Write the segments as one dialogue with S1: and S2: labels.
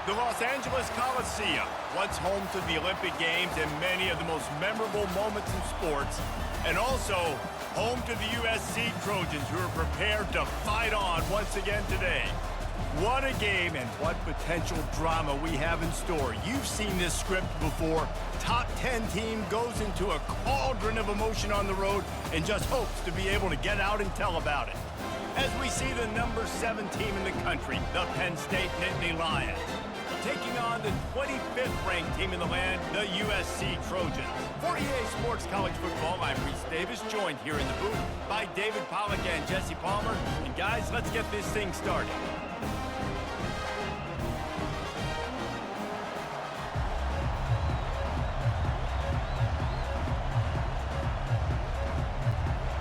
S1: The Los Angeles Coliseum, once home to the Olympic Games and many of the most memorable moments in sports, and also home to the USC Trojans, who are prepared to fight on once again today. What a game and what potential drama we have in store. You've seen this script before. Top 10 team goes into a cauldron of emotion on the road and just hopes to be able to get out and tell about it. As we see the number 7 team in the country, the Penn State Nittany Lions, taking on the 25th ranked team in the land, the USC Trojans. For EA Sports College Football, I'm Reese Davis, joined here in the booth by David Pollack and Jesse Palmer. And guys, let's get this thing started.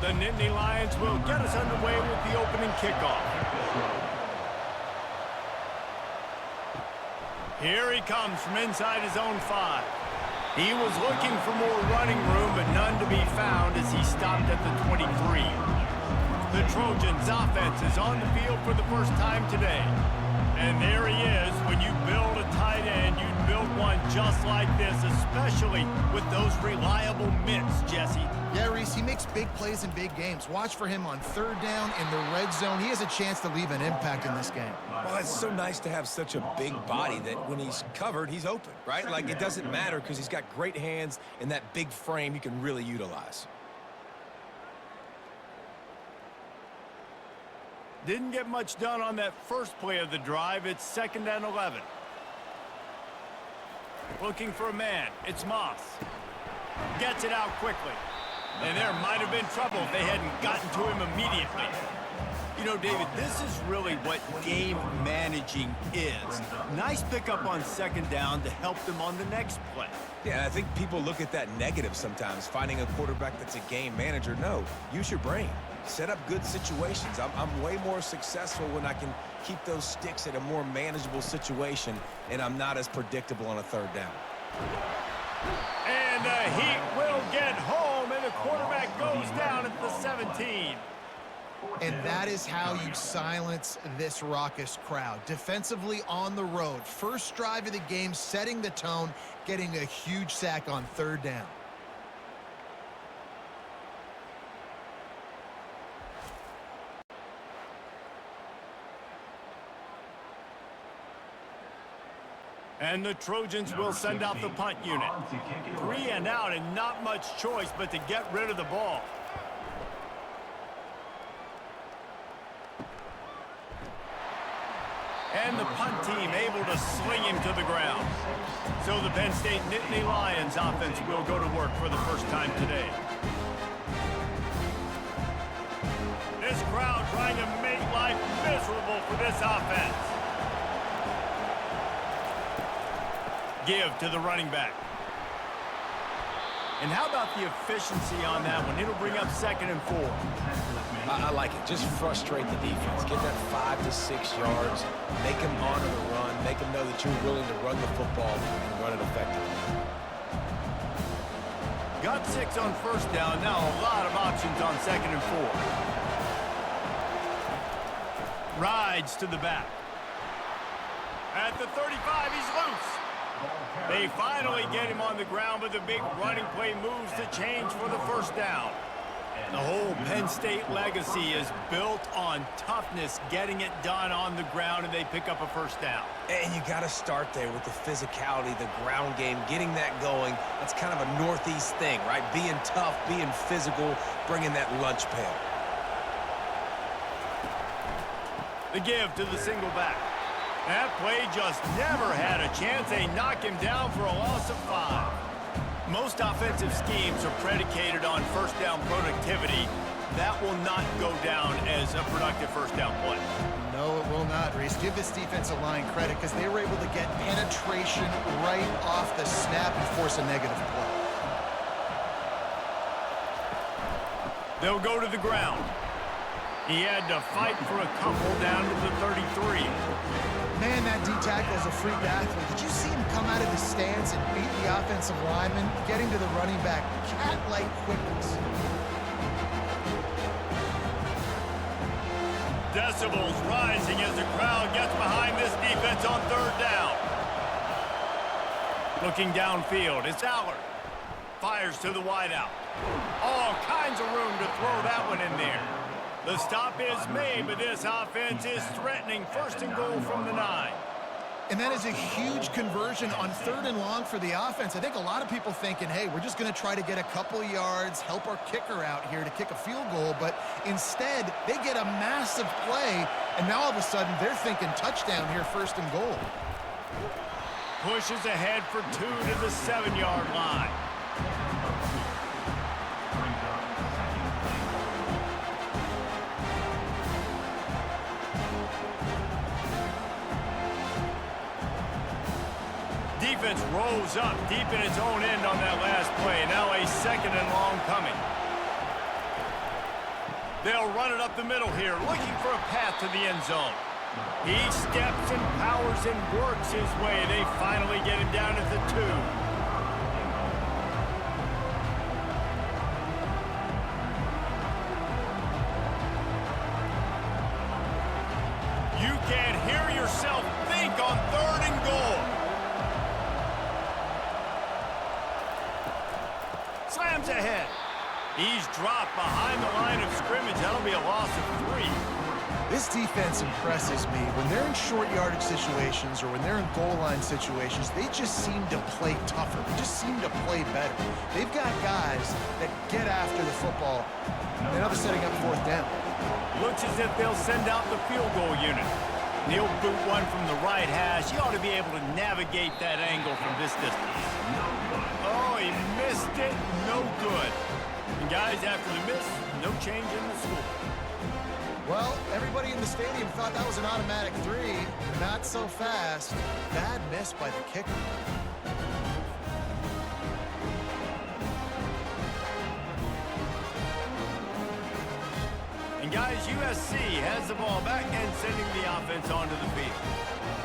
S1: The Nittany Lions will get us underway with the opening kickoff. Here he comes from inside his own 5. He was looking for more running room, but none to be found as he stopped at the 23. The Trojans' offense is on the field for the first time today. And there he is. When you build a tight end, you build one just like this, especially with those reliable mitts, Jesse.
S2: Yeah, Reese, he makes big plays in big games. Watch for him on third down in the red zone. He has a chance to leave an impact in this game.
S3: Well, it's so nice to have such a big body that when he's covered, he's open, right? Like, it doesn't matter because he's got great hands and that big frame you can really utilize.
S1: Didn't get much done on that first play of the drive. It's 2nd and 11. Looking for a man. It's Moss. Gets it out quickly. And there might have been trouble if they hadn't gotten to him immediately. You know, David, this is really what game managing is. Nice pickup on 2nd down to help them on the next play.
S3: Yeah, I think people look at that negative sometimes, finding a quarterback that's a game manager. No, use your brain. Set up good situations. I'm way more successful when I can keep those sticks at a more manageable situation, and I'm not as predictable on a 3rd down.
S1: And the Heat will get home, and the quarterback goes down at the 17.
S2: And that is how you silence this raucous crowd. Defensively on the road. First drive of the game, setting the tone, getting a huge sack on 3rd down.
S1: And the Trojans will send out the punt unit. 3 and out, and not much choice but to get rid of the ball. And the punt team able to sling him to the ground. So the Penn State Nittany Lions offense will go to work for the first time today. This crowd trying to make life miserable for this offense. Give to the running back. And how about the efficiency on that one? It'll bring up 2nd and 4.
S3: I like it. Just frustrate the defense. Get that 5 to 6 yards. Make them honor the run. Make them know that you're willing to run the football and run it effectively.
S1: Got 6 on 1st down. Now a lot of options on 2nd and 4. Rides to the back. At the 35, he's loose. They finally get him on the ground, but the big running play moves the change for the 1st down. The whole Penn State legacy is built on toughness, getting it done on the ground, and they pick up a 1st down.
S3: And you got to start there with the physicality, the ground game, getting that going. That's kind of a Northeast thing, right? Being tough, being physical, bringing that lunch pail.
S1: The give to the single back. That play just never had a chance. They knock him down for a loss of 5. Most offensive schemes are predicated on 1st down productivity. That will not go down as a productive 1st down play.
S2: No, it will not, Reese. Give this defensive line credit because they were able to get penetration right off the snap and force a negative play.
S1: They'll go to the ground. He had to fight for a couple down to the 33.
S2: Man, that D-tackle is a freak athlete. Did you see him come out of the stance and beat the offensive lineman, getting to the running back? Cat-like quickness.
S1: Decibels rising as the crowd gets behind this defense on 3rd down. Looking downfield, it's Aller. Fires to the wideout. All kinds of room to throw that one in there. The stop is made, but this offense is threatening 1st and goal from the 9.
S2: And that is a huge conversion on 3rd and long for the offense. I think a lot of people thinking, hey, we're just going to try to get a couple yards, help our kicker out here to kick a field goal. But instead, they get a massive play, and now all of a sudden they're thinking touchdown here, 1st and goal.
S1: Pushes ahead for 2 to the 7-yard line. Defense rolls up deep in its own end on that last play. Now a 2nd and long coming. They'll run it up the middle here, looking for a path to the end zone. He steps and powers and works his way. They finally get him down at the 2. You can't hear yourself think on 3rd and goal. Slams ahead. He's dropped behind the line of scrimmage. That'll be a loss of 3.
S2: This defense impresses me. When they're in short yardage situations or when they're in goal line situations, they just seem to play tougher. They just seem to play better. They've got guys that get after the football. And now they're setting up 4th down.
S1: Looks as if they'll send out the field goal unit. He'll boot one from the right hash. He ought to be able to navigate that angle from this distance. Oh, he missed it. No good. And guys, after the miss, no change in the score.
S2: Well, everybody in the stadium thought that was an automatic 3. Not so fast. Bad miss by the kicker.
S1: And guys, USC has the ball back and sending the offense onto the field.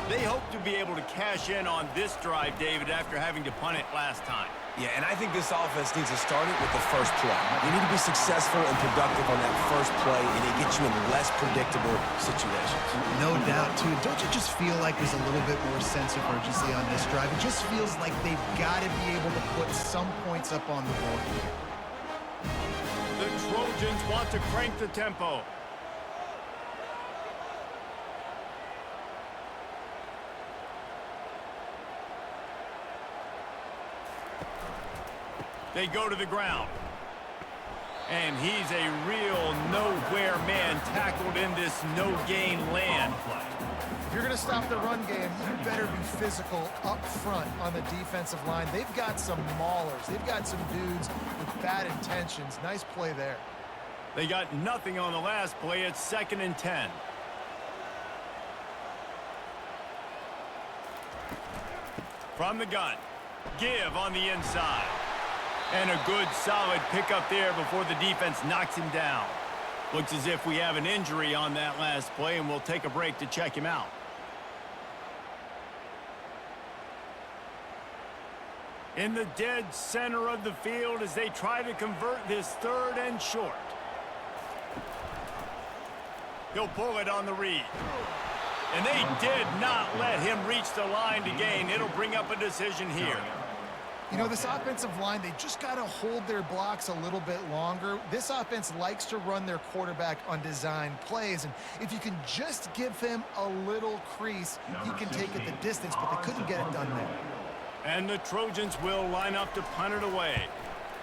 S1: They hope to be able to cash in on this drive, David, after having to punt it last time.
S3: Yeah, and I think this offense needs to start it with the first play. You need to be successful and productive on that first play, and it gets you in less predictable situations.
S2: No doubt, too. Don't you just feel like there's a little bit more sense of urgency on this drive? It just feels like they've got to be able to put some points up on the board here.
S1: The Trojans want to crank the tempo. They go to the ground. And he's a real nowhere man tackled in this no-gain land play.
S2: If you're going to stop the run game, you better be physical up front on the defensive line. They've got some maulers. They've got some dudes with bad intentions. Nice play there.
S1: They got nothing on the last play. It's 2nd and 10. From the gun. Give on the inside. And a good, solid pickup there before the defense knocks him down. Looks as if we have an injury on that last play, and we'll take a break to check him out. In the dead center of the field as they try to convert this 3rd and short. He'll pull it on the read. And they did not let him reach the line to gain. It'll bring up a decision here.
S2: You know, this offensive line, they just got to hold their blocks a little bit longer. This offense likes to run their quarterback on design plays, and if you can just give him a little crease, he can take it the distance, but they couldn't get it done there.
S1: And the Trojans will line up to punt it away.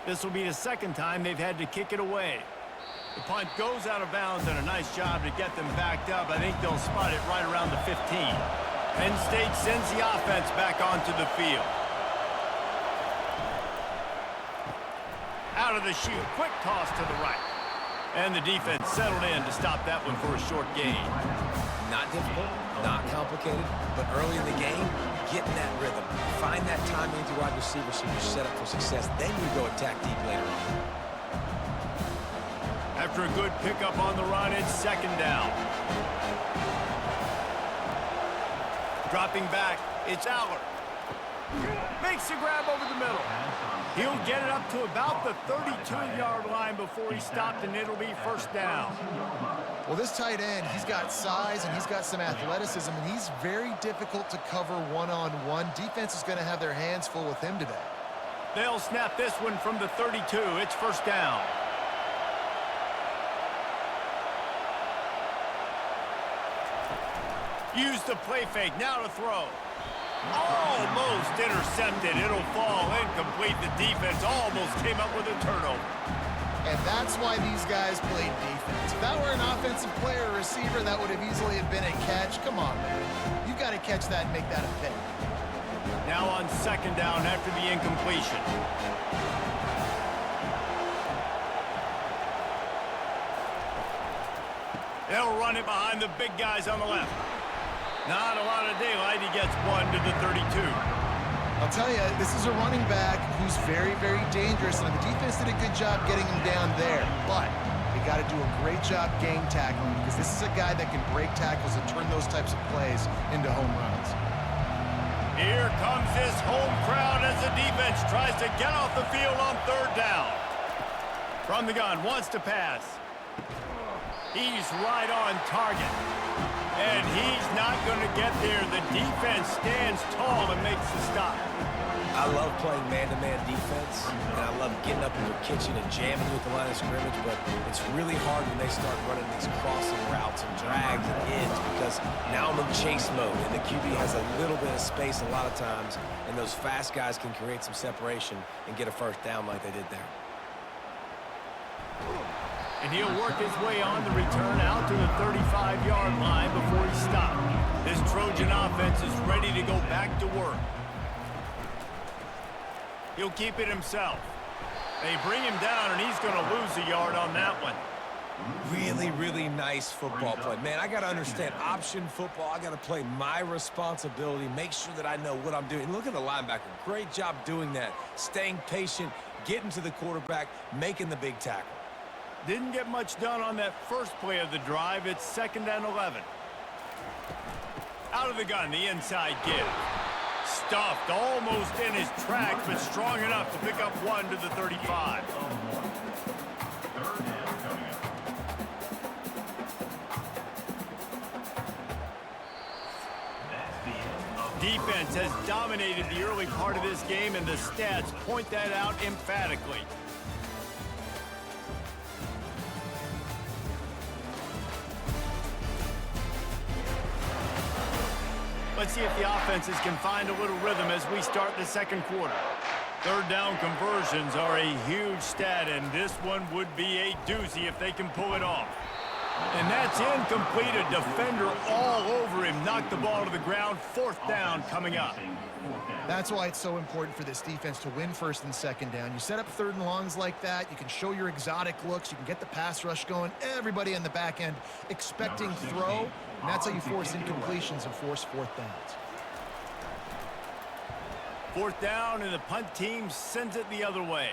S1: This will be the 2nd time they've had to kick it away. The punt goes out of bounds, and a nice job to get them backed up. I think they'll spot it right around the 15. Penn State sends the offense back onto the field. Out of the chute, quick toss to the right. And the defense settled in to stop that one for a short gain.
S3: Not difficult, not complicated, but early in the game, get in that rhythm. Find that timing with your wide receiver so you're set up for success. Then you go attack deep later on.
S1: After a good pickup on the run, it's 2nd down. Dropping back, it's Aller. Makes a grab over the middle. He'll get it up to about the 32-yard line before he stopped, and it'll be 1st down.
S2: Well, this tight end, he's got size and he's got some athleticism, and he's very difficult to cover one-on-one. Defense is going to have their hands full with him today.
S1: They'll snap this one from the 32. It's first down. Use the play fake. Now to throw. Almost intercepted. It'll fall incomplete. The defense almost came up with a turnover.
S2: And that's why these guys played defense. If that were an offensive player or receiver, that would have easily have been a catch. Come on, man. You got to catch that and make that a pick.
S1: Now on second down after the incompletion. They'll run it behind the big guys on the left. Not a lot of daylight. He gets one to the 32.
S2: I'll tell you, this is a running back who's very, very dangerous, and the defense did a good job getting him down there. But they got to do a great job game tackling, because this is a guy that can break tackles and turn those types of plays into home runs.
S1: Here comes this home crowd as the defense tries to get off the field on third down. From the gun, wants to pass. He's right on target. And he's not going to get there. The defense stands tall and makes the stop.
S3: I love playing man-to-man defense, and I love getting up in your kitchen and jamming you at the line of scrimmage, but it's really hard when they start running these crossing routes and drags and ends, because now I'm in chase mode, and the QB has a little bit of space a lot of times, and those fast guys can create some separation and get a first down like they did there.
S1: And he'll work his way on the return out to the 35-yard line before he stopped. This Trojan offense is ready to go back to work. He'll keep it himself. They bring him down, and he's going to lose a yard on that one.
S3: Really, really nice football play. Man, I got to understand option football. I got to play my responsibility, make sure that I know what I'm doing. Look at the linebacker. Great job doing that. Staying patient, getting to the quarterback, making the big tackle.
S1: Didn't get much done on that first play of the drive. It's 2nd and 11. Out of the gun, the inside give. Stuffed almost in his tracks, but strong enough to pick up one to the 35. Defense has dominated the early part of this game, and the stats point that out emphatically. Let's see if the offenses can find a little rhythm as we start the second quarter. Third down conversions are a huge stat, and this one would be a doozy if they can pull it off. And that's incomplete. A defender all over him. Knocked the ball to the ground. 4th down coming up.
S2: That's why it's so important for this defense to win 1st and 2nd down. You set up 3rd and longs like that. You can show your exotic looks. You can get the pass rush going. Everybody on the back end expecting throw. And that's how you force incompletions and force 4th downs.
S1: 4th down, and the punt team sends it the other way.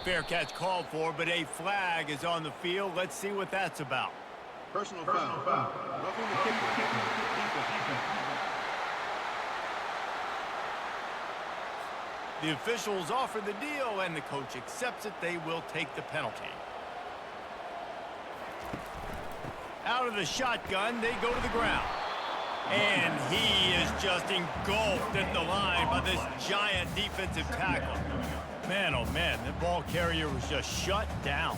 S1: Fair catch called for, but a flag is on the field. Let's see what that's about.
S4: Personal foul. Roughing the kicker.
S1: The officials offer the deal, and the coach accepts it. They will take the penalty. Out of the shotgun, they go to the ground. And he is just engulfed at the line by this giant defensive tackle. Man, oh man, the ball carrier was just shut down.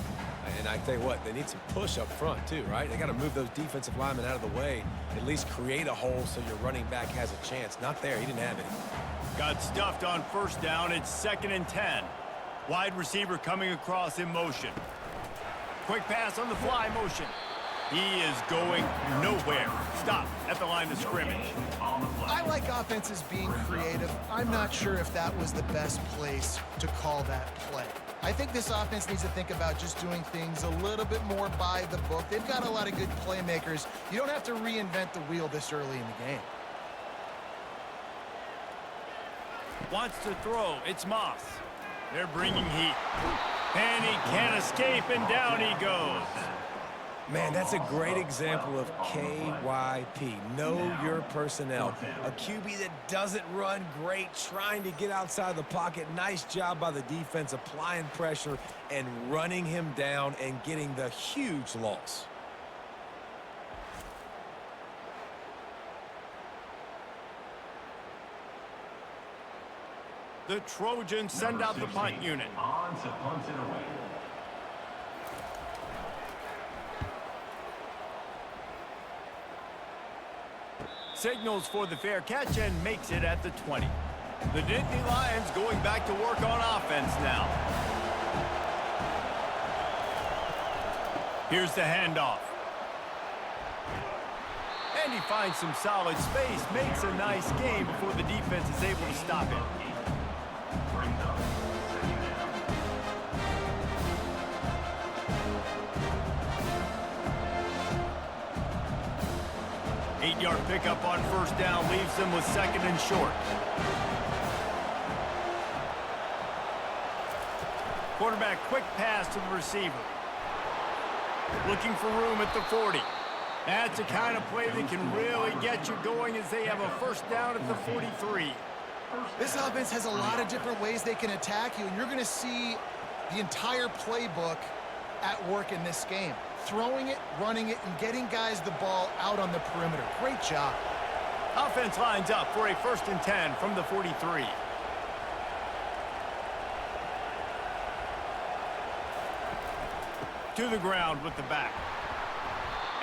S3: And I tell you what, they need some push up front too, right? They got to move those defensive linemen out of the way, at least create a hole so your running back has a chance. Not there, he didn't have it.
S1: Got stuffed on 1st down. It's 2nd and 10. Wide receiver coming across in motion. Quick pass on the fly motion. He is going nowhere. Stop at the line of scrimmage.
S2: I like offenses being creative. I'm not sure if that was the best place to call that play. I think this offense needs to think about just doing things a little bit more by the book. They've got a lot of good playmakers. You don't have to reinvent the wheel this early in the game.
S1: Wants to throw. It's Moss. They're bringing heat. And he can't escape, and down he goes.
S3: Man, that's a great example of KYP. Know your personnel. A QB that doesn't run great, trying to get outside the pocket. Nice job by the defense, applying pressure and running him down and getting the huge loss.
S1: The Trojans send out the punt unit.
S5: On to punt it away.
S1: Signals for the fair catch and makes it at the 20. The Nittany Lions going back to work on offense now. Here's the handoff. And he finds some solid space, makes a nice game before the defense is able to stop it.
S5: Brings up second down.
S1: 8-yard pickup on first down leaves them with second and short. Quarterback quick pass to the receiver. Looking for room at the 40. That's the kind of play that can really get you going as they have a first down at the 43.
S2: This offense has a lot of different ways they can attack you, and you're going to see the entire playbook at work in this game. Throwing it, running it, and getting guys the ball out on the perimeter. Great job.
S1: Offense lines up for a 1st and 10 from the 43. To the ground with the back.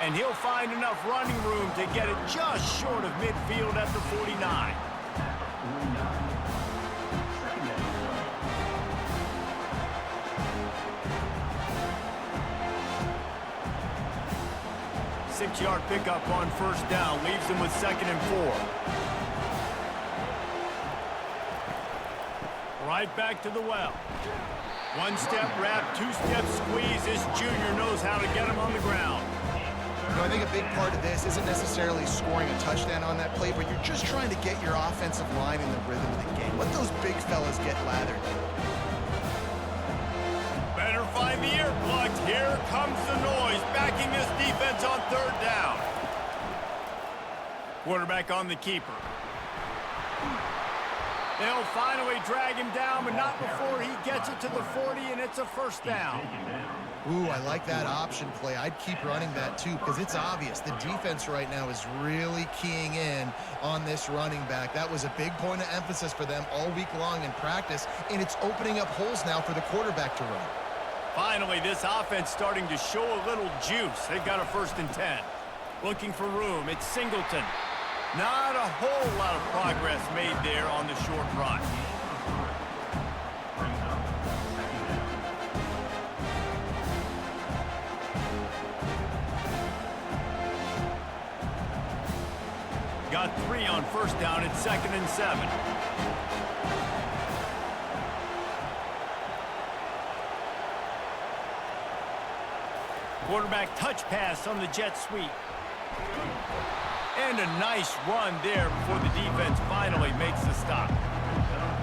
S1: And he'll find enough running room to get it just short of midfield at the 49. Six-yard pickup on first down leaves them with second and 4. Right back to the well. One-step wrap, two-step squeeze. This junior knows how to get him on the ground.
S2: You know, I think a big part of this isn't necessarily scoring a touchdown on that play, but you're just trying to get your offensive line in the rhythm of the game. Let those big fellas get lathered.
S1: Better find the earplugs. Here comes the noise, backing this defense on third down. Quarterback on the keeper. They'll finally drag him down, but not before he gets it to the 40, and it's a first down.
S2: Ooh, I like that option play. I'd keep running that too, because it's obvious the defense right now is really keying in on this running back. That was a big point of emphasis for them all week long in practice, and it's opening up holes now for the quarterback to run.
S1: Finally, this offense starting to show a little juice. They've got a 1st and 10. Looking for room. It's Singleton. Not a whole lot of progress made there on the short run. Got 3 on first down. It's 2nd and 7. Quarterback touch pass on the jet sweep. And a nice run there before the defense finally makes the stop.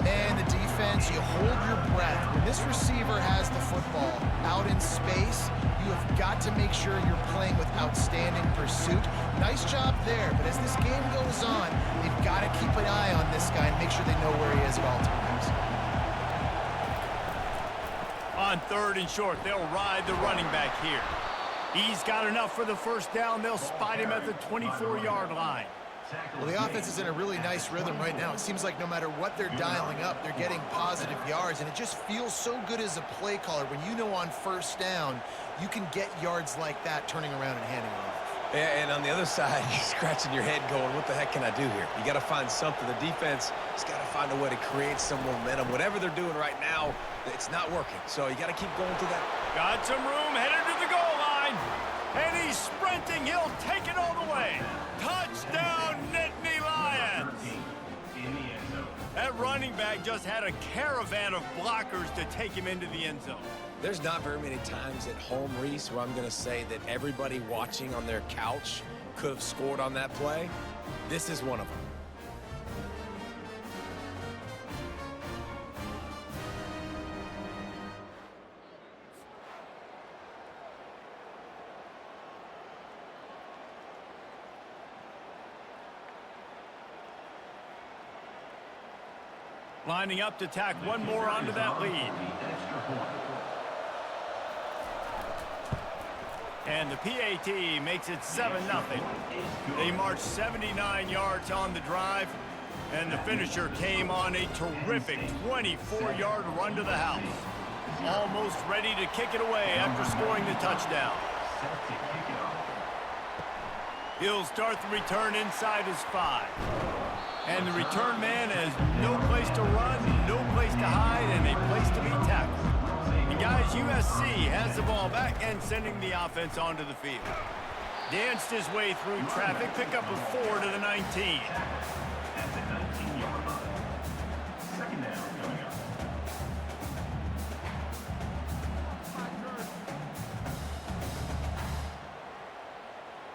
S2: And the defense, you hold your breath. When this receiver has the football out in space, you have got to make sure you're playing with outstanding pursuit. Nice job there, but as this game goes on, they've got to keep an eye on this guy and make sure they know where he is at all times.
S1: On 3rd and short, they'll ride the running back here. He's got enough for the first down. They'll spot him at the 24-yard line.
S2: Well, the offense is in a really nice rhythm right now. It seems like no matter what they're dialing up, they're getting positive yards, and it just feels so good as a play caller when you know on first down you can get yards like that turning around and handing it off.
S3: Yeah, and on the other side, you're scratching your head going, what the heck can I do here? You got to find something. The defense has got to find a way to create some momentum. Whatever they're doing right now, it's not working. So you got to keep going to that.
S1: Got some room, headed to the goal line. And he's sprinting. He'll take it all the way. Touchdown, Nittany Lions. That running back just had a caravan of blockers to take him into the end zone.
S3: There's not very many times at home, Reese, where I'm going to say that everybody watching on their couch could have scored on that play. This is one of them.
S1: Lining up to tack one more onto that lead. And the PAT makes it 7-0. They march 79 yards on the drive. And the finisher came on a terrific 24-yard run to the house. Almost ready to kick it away after scoring the touchdown.
S5: Set to kick it off.
S1: He'll start the return inside his 5. And the return man has no place to run, no place to hide, and a place to be tackled. And guys, USC has the ball back and sending the offense onto the field. Danced his way through traffic, pick up a 4 to the 19.
S5: At the 19-yard line. Second down coming up.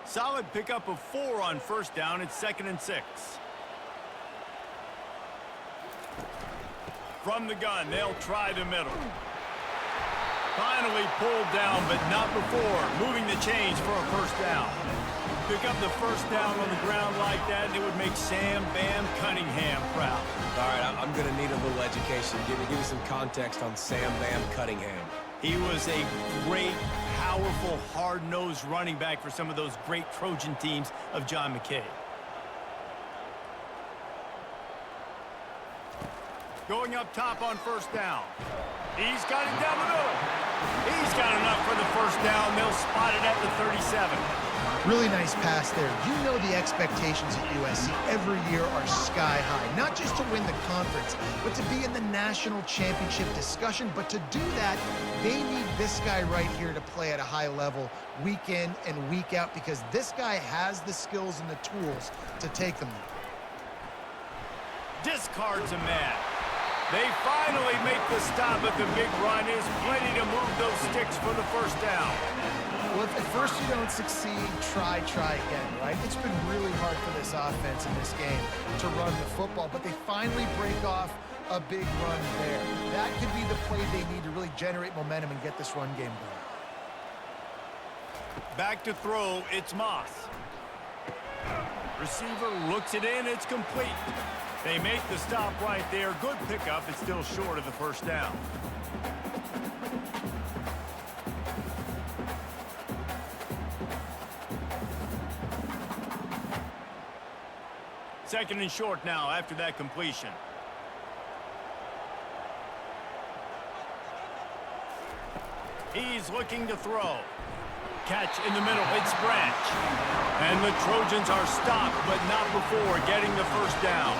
S1: Solid pickup of 4 on first down. It's 2nd and 6. From the gun, they'll try the middle. Finally pulled down, but not before. Moving the chains for a first down. Pick up the first down on the ground like that, and it would make Sam Bam Cunningham proud.
S3: All right, I'm going to need a little education. Give me some context on Sam Bam Cunningham.
S1: He was a great, powerful, hard-nosed running back for some of those great Trojan teams of John McKay. Going up top on first down. He's got it down the middle. He's got enough for the first down. They'll spot it at the 37.
S2: Really nice pass there. You know the expectations at USC every year are sky high. Not just to win the conference, but to be in the national championship discussion. But to do that, they need this guy right here to play at a high level week in and week out, because this guy has the skills and the tools to take them there.
S1: Discards a man. They finally make the stop, but the big run is plenty to move those sticks for the first down.
S2: Well, if at first you don't succeed, try again, right? It's been really hard for this offense in this game to run the football, but they finally break off a big run there. That could be the play they need to really generate momentum and get this run game going.
S1: Back to throw, it's Moss. Receiver looks it in, it's complete. They make the stop right there. Good pickup, it's still short of the first down. Second and short now after that completion. He's looking to throw. Catch in the middle, it's Branch. And the Trojans are stopped, but not before getting the first down.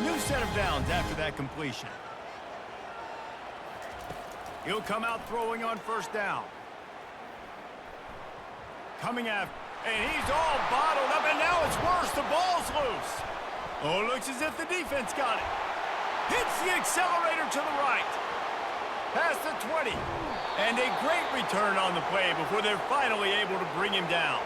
S1: New set of downs after that completion. He'll come out throwing on first down. Coming after, and he's all bottled up, and now it's worse. The ball's loose. Oh, looks as if the defense got it. Hits the accelerator to the right. Past the 20. And a great return on the play before they're finally able to bring him down.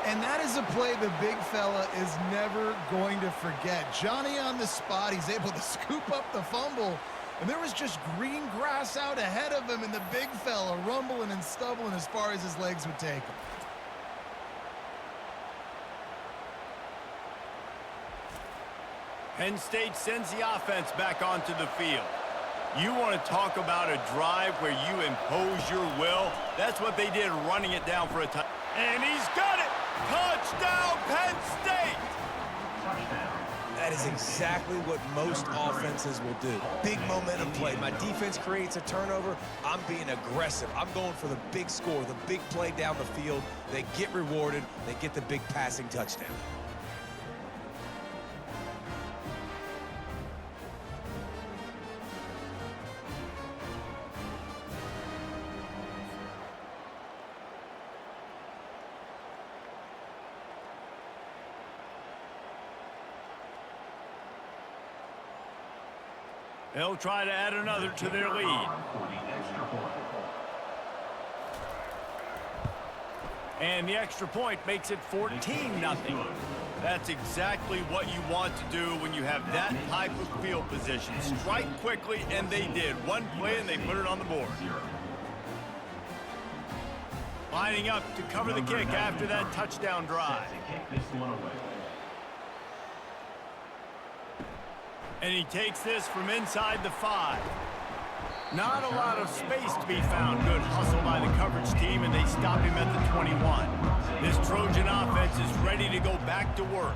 S2: And that is a play the big fella is never going to forget. Johnny on the spot, he's able to scoop up the fumble, and there was just green grass out ahead of him, and the big fella rumbling and stumbling as far as his legs would take him.
S1: Penn State sends the offense back onto the field. You want to talk about a drive where you impose your will? That's what they did, running it down for a touchdown. And he's got it! Touchdown, Penn State!
S3: That is exactly what most offenses will do. Big momentum play. My defense creates a turnover. I'm being aggressive. I'm going for the big score, the big play down the field. They get rewarded. They get the big passing touchdown.
S1: They'll try to add another to their lead. And the extra point makes it 14-0. That's exactly what you want to do when you have that type of field position. Strike quickly, and they did. One play, and they put it on the board. Lining up to cover the kick after that touchdown drive. And he takes this from inside the 5. Not a lot of space to be found. Good hustle by the coverage team, and they stop him at the 21. This Trojan offense is ready to go back to work.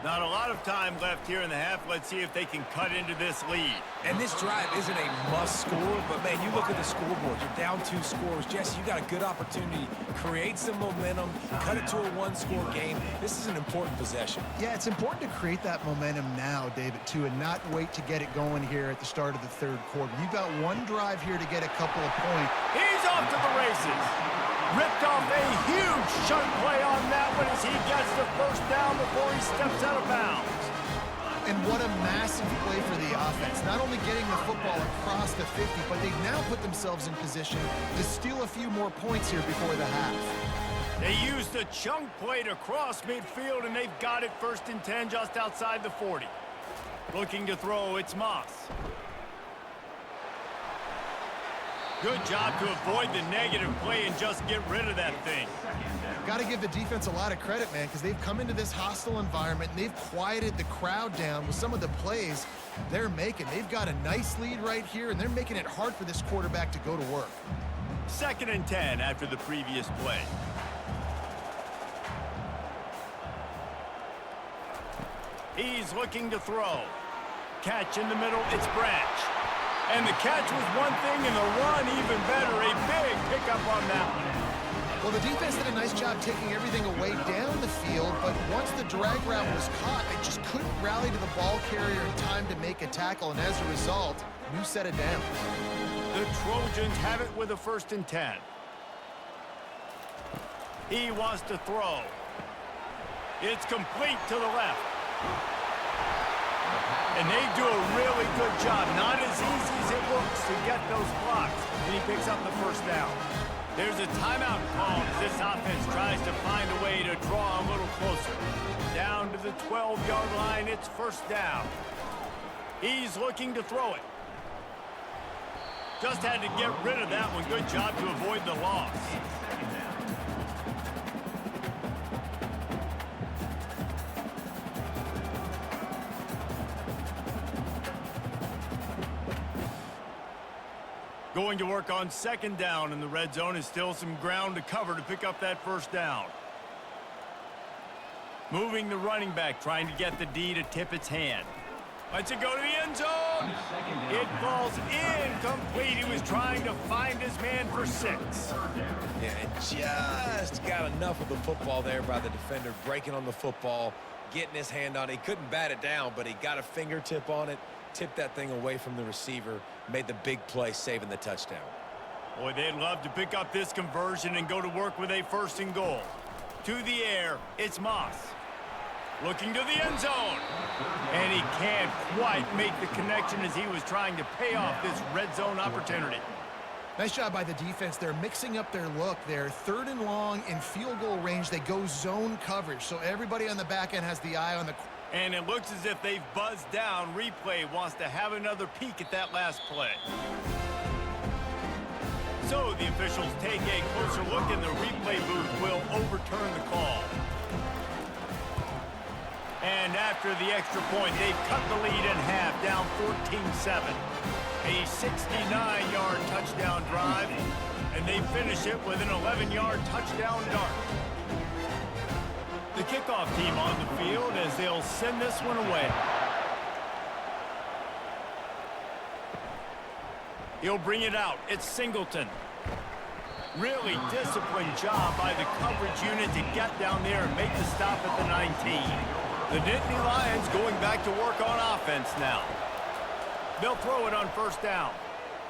S1: Not a lot of time left here in the half. Let's see if they can cut into this lead.
S3: And this drive isn't a must score, but man, you look at the scoreboard, you're down 2 scores. Jesse, you got a good opportunity. Create some momentum, cut it to a 1-score game. This is an important possession.
S2: Yeah, it's important to create that momentum now, David, too, and not wait to get it going here at the start of the third quarter. You've got one drive here to get a couple of points.
S1: He's off to the races. Ripped off a huge chunk play on that one as he gets the first down before he steps out of bounds.
S2: And what a massive play for the offense. Not only getting the football across the 50, but they've now put themselves in position to steal a few more points here before the half.
S1: They used a chunk play to cross midfield, and they've got it 1st and 10 just outside the 40. Looking to throw, it's Moss. Good job to avoid the negative play and just get rid of that thing.
S2: Got to give the defense a lot of credit, man, because they've come into this hostile environment, and they've quieted the crowd down with some of the plays they're making. They've got a nice lead right here, and they're making it hard for this quarterback to go to work.
S1: 2nd and 10 after the previous play. He's looking to throw. Catch in the middle, it's Branch. And the catch was one thing, and the run even better. A big pickup on that one.
S2: Well, the defense did a nice job taking everything away down the field, but once the drag route was caught, they just couldn't rally to the ball carrier in time to make a tackle, and as a result, new set of downs.
S1: The Trojans have it with a 1st and 10. He wants to throw. It's complete to the left. And they do a really good job. Not as easy as it looks to get those blocks. And he picks up the 1st down. There's a timeout called as this offense tries to find a way to draw a little closer. Down to the 12-yard line, it's 1st down. He's looking to throw it. Just had to get rid of that one. Good job to avoid the loss. Going to work on 2nd down in the red zone is still some ground to cover to pick up that 1st down. Moving the running back, trying to get the D to tip its hand. Lets it go to the end zone. It falls incomplete. He was trying to find his man for 6.
S3: Yeah, and just got enough of the football there by the defender, breaking on the football, getting his hand on it. He couldn't bat it down, but he got a fingertip on it, tipped that thing away from the receiver, made the big play, saving the touchdown.
S1: Boy, they'd love to pick up this conversion and go to work with a 1st and goal. To the air, it's Moss. Looking to the end zone. And he can't quite make the connection as he was trying to pay off this red zone opportunity.
S2: Nice job by the defense. They're mixing up their look. They're 3rd and long in field goal range. They go zone coverage, so everybody on the back end has the eye on the...
S1: And it looks as if they've buzzed down. Replay wants to have another peek at that last play. So the officials take a closer look, and the replay booth will overturn the call. And after the extra point, they've cut the lead in half, down 14-7. A 69-yard touchdown drive, and they finish it with an 11-yard touchdown dart. The kickoff team on the field as they'll send this one away. He'll bring it out. It's Singleton. Really disciplined job by the coverage unit to get down there and make the stop at the 19. The Nittany Lions going back to work on offense now. They'll throw it on 1st down.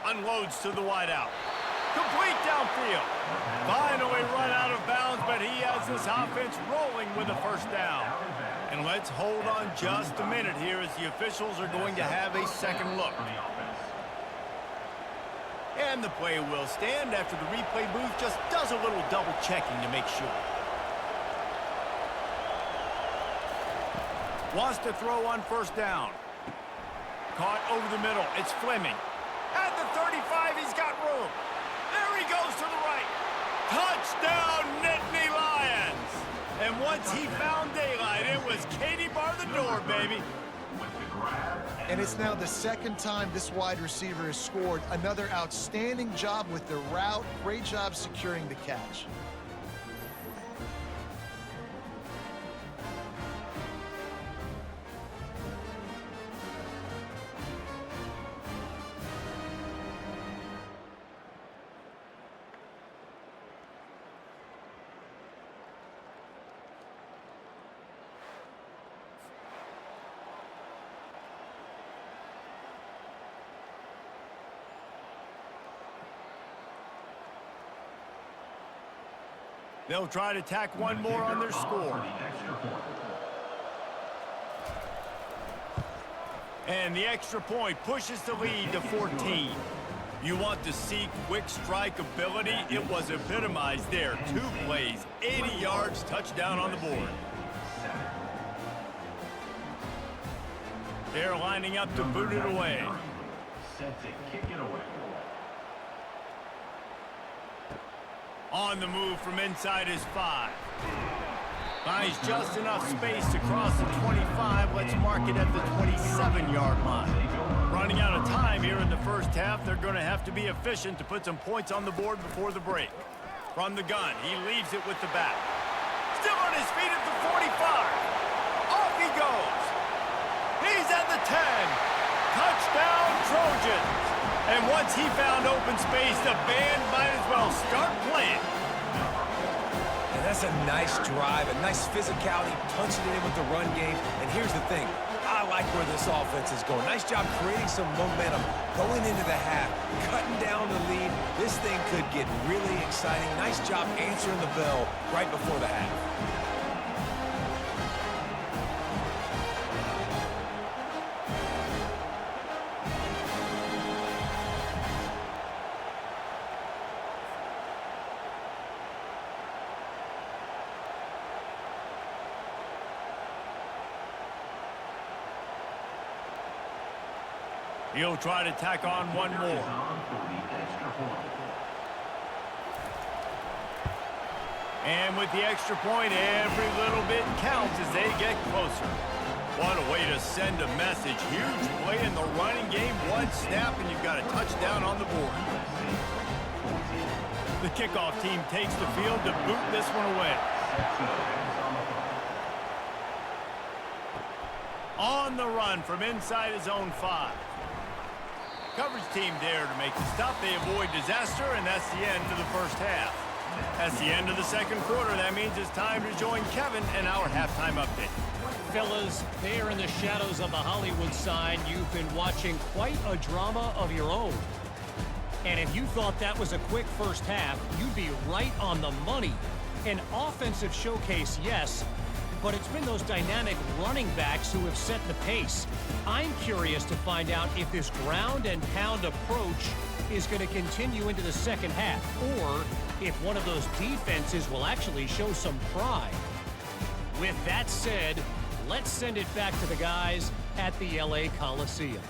S1: Unloads to the wideout. Complete downfield. Finally run out of bounds, but he has this offense rolling with a 1st down. And let's hold on just a minute here as the officials are going to have a second look. And the play will stand after the replay booth just does a little double checking to make sure. Wants to throw on 1st down. Caught over the middle. It's Fleming. At the 35, he's got room. There he goes to the right. Touchdown, Nittany Lions. And once he found daylight, it was Katie bar the door, baby.
S2: And it's now the second time this wide receiver has scored. Another outstanding job with the route. Great job securing the catch.
S1: They'll try to tack one more on their score. And the extra point pushes the lead to 14. You want to see quick strike ability? It was epitomized there. 2 plays, 80 yards, touchdown on the board. They're lining up to boot it away.
S5: Set to kick it away.
S1: On the move from inside his 5. Finds just enough space to cross the 25. Let's mark it at the 27-yard line. Running out of time here in the first half. They're going to have to be efficient to put some points on the board before the break. From the gun, he leaves it with the back. Still on his feet at the 45. Off he goes. He's at the 10. Touchdown, Trojans. And once he found open space, the band might as well start playing.
S3: And that's a nice drive, a nice physicality, punching it in with the run game. And here's the thing. I like where this offense is going. Nice job creating some momentum going into the half, cutting down the lead. This thing could get really exciting. Nice job answering the bell right before the half.
S1: He'll try to tack on one more. And with the extra point, every little bit counts as they get closer. What a way to send a message. Huge play in the running game. One snap and you've got a touchdown on the board. The kickoff team takes the field to boot this one away. On the run from inside his own 5. Coverage team there to make the stop. They avoid disaster, and that's the end of the first half. That's the end of the second quarter. That means it's time to join Kevin and our halftime update.
S6: Fellas, there in the shadows of the Hollywood sign, you've been watching quite a drama of your own. And if you thought that was a quick first half, you'd be right on the money. An offensive showcase, yes, but it's been those dynamic running backs who have set the pace. I'm curious to find out if this ground and pound approach is going to continue into the second half, or if one of those defenses will actually show some pride. With that said, let's send it back to the guys at the LA Coliseum.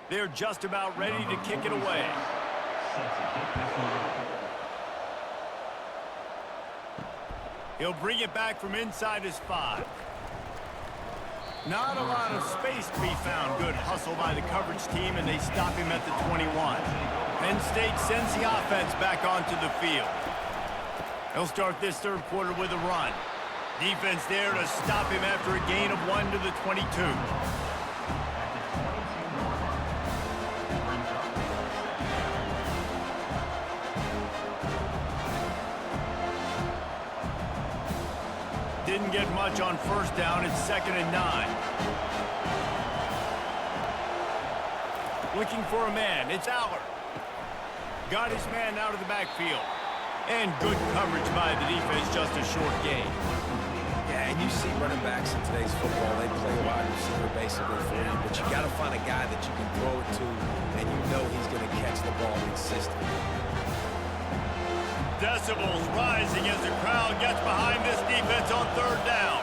S1: They're just about ready to kick it away. He'll bring it back from inside his 5. Not a lot of space to be found. Good hustle by the coverage team, and they stop him at the 21. Penn State sends the offense back onto the field. He'll start this third quarter with a run. Defense there to stop him after a gain of 1 to the 22. Didn't get much on first down. It's 2nd and 9. Looking for a man. It's Aller. Got his man out of the backfield. And good coverage by the defense. Just a short gain.
S3: Yeah, and you see running backs in today's football, they play wide receiver basically for you, but you got to find a guy that you can throw it to, and you know he's going to catch the ball consistently.
S1: Decibels rising as the crowd gets behind this defense on third down.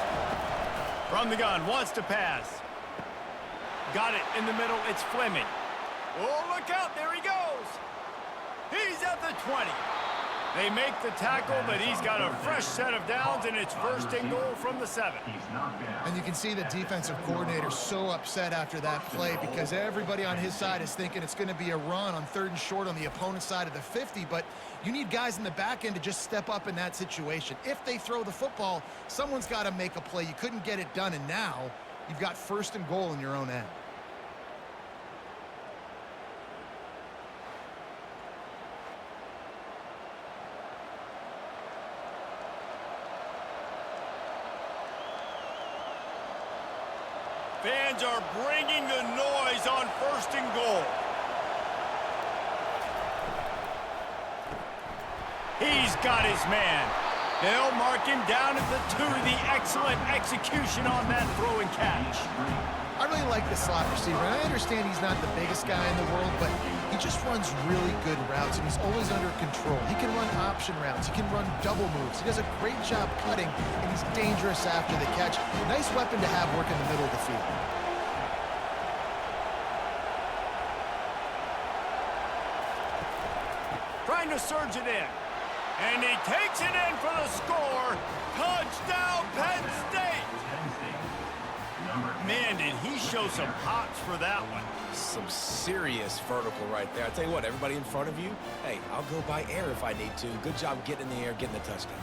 S1: From the gun, wants to pass. Got it in the middle, it's Fleming. Oh, look out, there he goes. He's at the 20. They make the tackle, but he's got a fresh set of downs, and it's first and goal from the 7.
S2: And you can see the defensive coordinator so upset after that play because everybody on his side is thinking it's going to be a run on 3rd and short on the opponent's side of the 50, but you need guys in the back end to just step up in that situation. If they throw the football, someone's got to make a play. You couldn't get it done, and now you've got 1st and goal in your own end.
S1: Fans are bringing the noise on 1st and goal. He's got his man. They'll mark him down at the 2. The excellent execution on that throw and catch.
S2: I really like the slot receiver, and I understand he's not the biggest guy in the world, but he just runs really good routes, and he's always under control. He can run option routes. He can run double moves. He does a great job cutting, and he's dangerous after the catch. Nice weapon to have work in the middle of the field.
S1: Trying to surge it in. And he takes it in for the score. Touchdown, Penn State! Man, did he show some hops for that one.
S3: Some serious vertical right there. I tell you what, everybody in front of you, hey, I'll go by air if I need to. Good job getting in the air, getting the touchdown.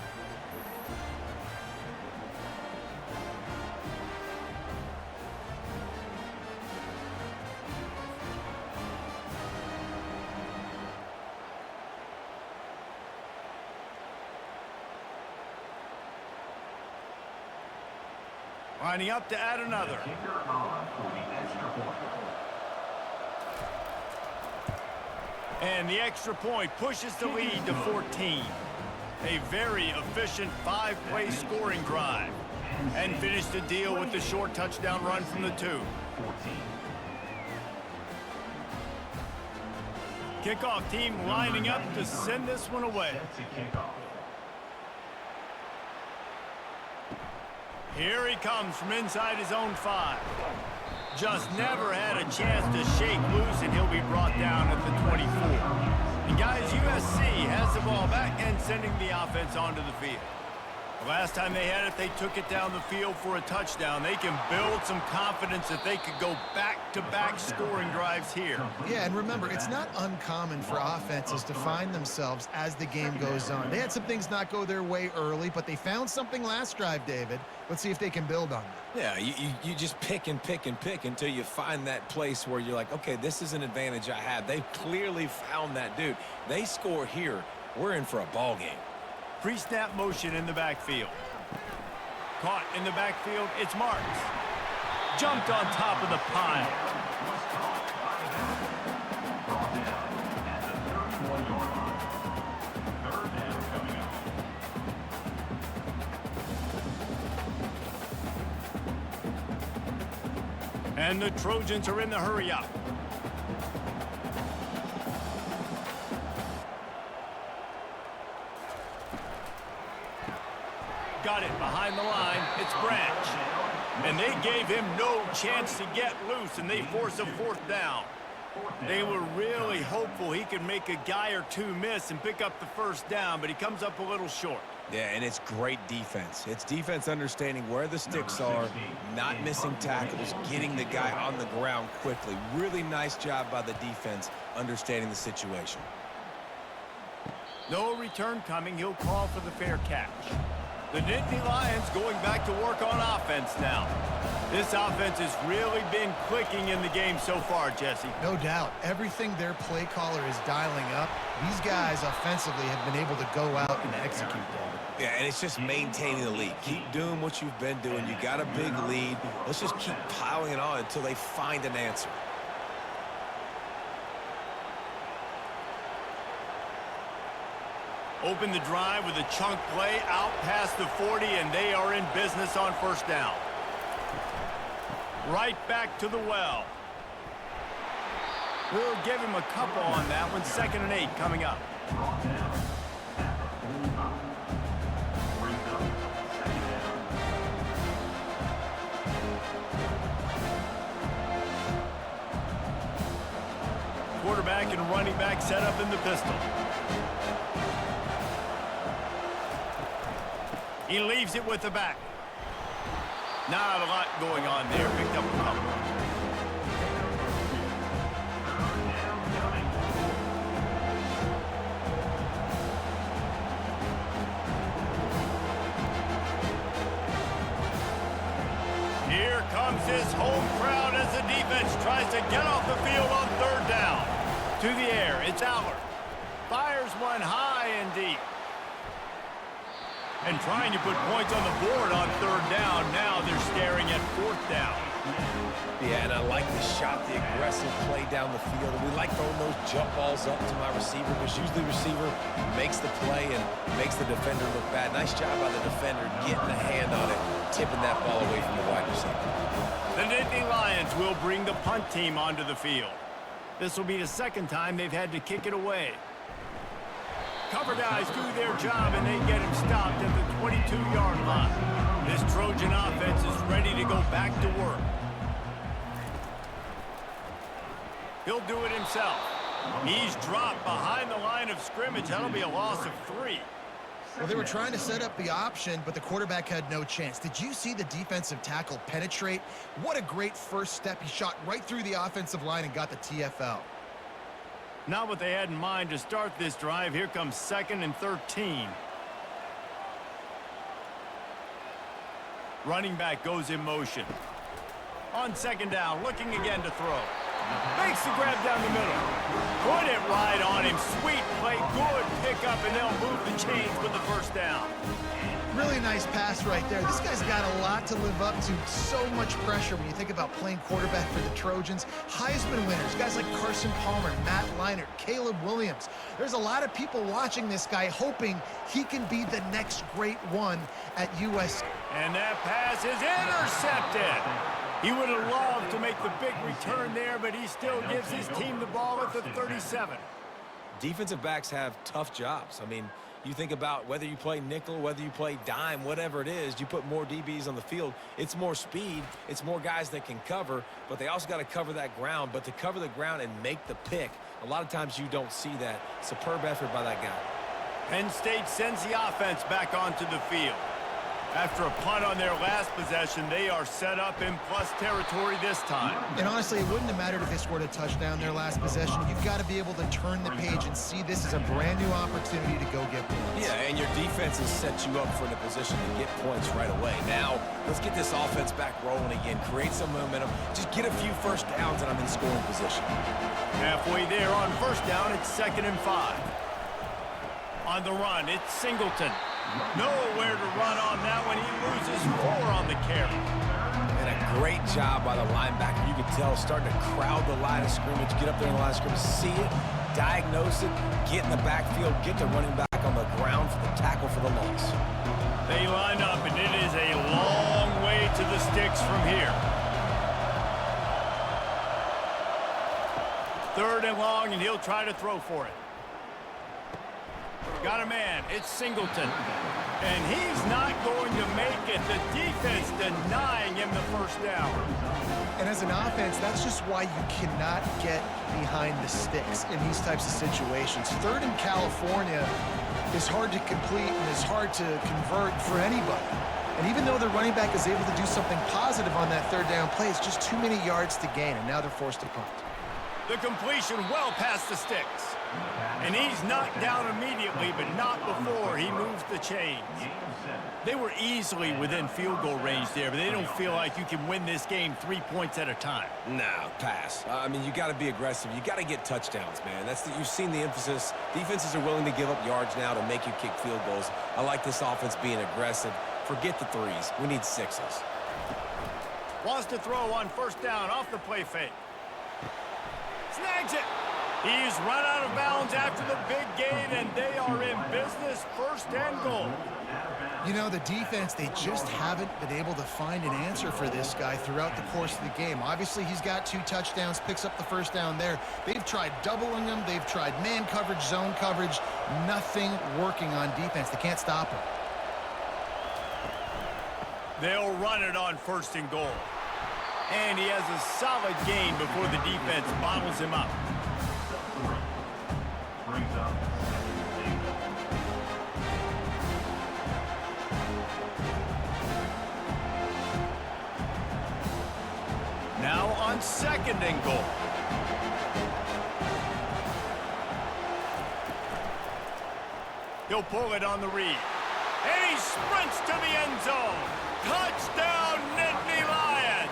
S1: Lining up to add another.
S5: Kicker on for the extra point.
S1: And the extra point pushes the lead to 14. A very efficient 5-play scoring drive. And finish the deal with the short touchdown run from the 2.
S5: 14.
S1: Kickoff team lining up to send this one away.
S5: Set to kickoff.
S1: Here he comes from inside his own 5. Just never had a chance to shake loose, and he'll be brought down at the 24. And guys, USC has the ball back and sending the offense onto the field. The last time they had it, they took it down the field for a touchdown. They can build some confidence that they could go back-to-back scoring drives here.
S2: Yeah, and remember, it's not uncommon for offenses to find themselves as the game goes on. They had some things not go their way early, but they found something last drive, David. Let's see if they can build on it.
S3: Yeah, you just pick and pick and pick until you find that place where you're like, okay, this is an advantage I have. They clearly found that dude. They score here. We're in for a ball game.
S1: Pre-snap motion in the backfield. Caught in the backfield, it's Marks. Jumped on top of the pile.
S5: Brought down at the 31-yard line. 3rd down coming up.
S1: And the Trojans are in the hurry up. Got it behind the line. It's Branch. And they gave him no chance to get loose, and they force a 4th down. They were really hopeful he could make a guy or 2 miss and pick up the 1st down, but he comes up a little short.
S3: Yeah, and it's great defense. It's defense understanding where the sticks are, not missing tackles, getting the guy on the ground quickly. Really nice job by the defense understanding the situation.
S1: No return coming. He'll call for the fair catch. The Nittany Lions going back to work on offense now. This offense has really been clicking in the game so far, Jesse.
S2: No doubt. Everything their play caller is dialing up, these guys offensively have been able to go out and execute that.
S3: Yeah, and it's just maintaining the lead. Keep doing what you've been doing. You got a big lead. Let's just keep piling it on until they find an answer.
S1: Open the drive with a chunk play out past the 40, and they are in business on 1st down. Right back to the well. We'll give him a couple on that one. 2nd and 8 coming up.
S5: Brought down at the 45. Brings up 2nd
S1: running back set up in the pistol. He leaves it with the back. Not a lot going on there. Picked up a couple. Here comes his home crowd as the defense tries to get off the field on third down. To the air, it's Aller. Fires one high and deep. And trying to put points on the board on third down. Now they're staring at fourth down.
S3: Yeah, and I like the shot, the aggressive play down the field. And we like throwing those jump balls up to my receiver, because usually the receiver makes the play and makes the defender look bad. Nice job by the defender getting a hand on it, tipping that ball away from the wide receiver.
S1: The Nittany Lions will bring the punt team onto the field. This will be the second time they've had to kick it away. Cover guys do their job, and they get him stopped at the 22-yard line. This Trojan offense is ready to go back to work. He'll do it himself. He's dropped behind the line of scrimmage. That'll be a loss of 3.
S2: Well, they were trying to set up the option, but the quarterback had no chance. Did you see the defensive tackle penetrate? What a great first step. He shot right through the offensive line and got the TFL.
S1: Not what they had in mind to start this drive. Here comes 2nd and 13. Running back goes in motion. On 2nd down, looking again to throw. Makes the grab down the middle. Put it right on him. Sweet play, good pickup, and they'll move the chains with the first down.
S2: Really nice pass right there. This guy's got a lot to live up to. So much pressure when you think about playing quarterback for the Trojans. Heisman winners, guys like Carson Palmer, Matt Leinart, Caleb Williams. There's a lot of people watching this guy, hoping he can be the next great one at USC.
S1: And that pass is intercepted. He would have loved to make the big return there, but he still gives his team the ball at the 37.
S3: Defensive backs have tough jobs. I mean, you think about whether you play nickel, whether you play dime, whatever it is, you put more DBs on the field. It's more speed. It's more guys that can cover, but they also got to cover that ground. But to cover the ground and make the pick, a lot of times you don't see that. Superb effort by that guy.
S1: Penn State sends the offense back onto the field. After a punt on their last possession, they are set up in plus territory this time.
S2: And honestly, it wouldn't have mattered if they scored a touchdown their last possession. You've got to be able to turn the page and see this as a brand new opportunity to go get points.
S3: Yeah, and your defense has set you up for the position to get points right away. Now, let's get this offense back rolling again. Create some momentum. Just get a few first downs, and I'm in scoring position.
S1: Halfway there on first down, it's 2nd and 5. On the run, it's Singleton. Nowhere to run on that one. He loses 4 on the carry.
S3: And a great job by the linebacker. You can tell, starting to crowd the line of scrimmage, get up there in the line of scrimmage, see it, diagnose it, get in the backfield, get the running back on the ground for the tackle for the loss.
S1: They line up, and it is a long way to the sticks from here. 3rd and long, and he'll try to throw for it. Got a man. It's Singleton. And he's not going to make it. The defense denying him the first down.
S2: And as an offense, that's just why you cannot get behind the sticks in these types of situations. 3rd in California is hard to complete and is hard to convert for anybody. And even though the running back is able to do something positive on that 3rd down play, it's just too many yards to gain, and now they're forced to punt.
S1: The completion well past the sticks. And he's knocked down immediately, but not before he moves the chains. They were easily within field goal range there, but they don't feel like you can win this game 3 points at a time.
S3: No, pass. I mean, you got to be aggressive. You got to get touchdowns, man. You've seen the emphasis. Defenses are willing to give up yards now to make you kick field goals. I like this offense being aggressive. Forget the 3s. We need 6s.
S1: Wants to throw on first down off the play fake. Snags it. He's run out of bounds after the big gain, and they are in business, 1st and goal.
S2: You know, the defense, they just haven't been able to find an answer for this guy throughout the course of the game. Obviously, he's got 2 touchdowns, picks up the first down there. They've tried doubling him. They've tried man coverage, zone coverage. Nothing working on defense. They can't stop him.
S1: They'll run it on 1st and goal. And he has a solid gain before the defense bottles him up. second and goal. He'll pull it on the read. And he sprints to the end zone. Touchdown, Nittany Lions!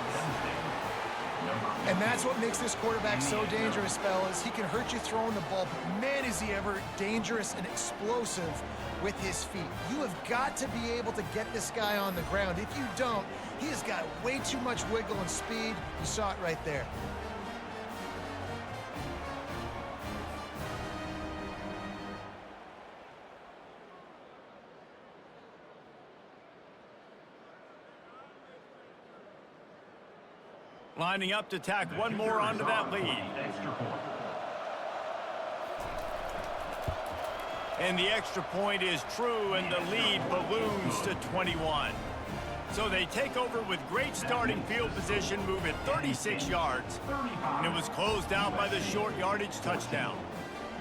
S2: And that's what makes this quarterback so dangerous, fellas. He can hurt you throwing the ball, but man, is he ever dangerous and explosive with his feet. You have got to be able to get this guy on the ground. If you don't, he has got way too much wiggle and speed. You saw it right there.
S1: Lining up to tack one more onto that lead.
S5: Extra point.
S1: And the extra point is true, and the lead balloons to 21. So they take over with great starting field position, move it 36 yards, and it was closed out by the short yardage touchdown.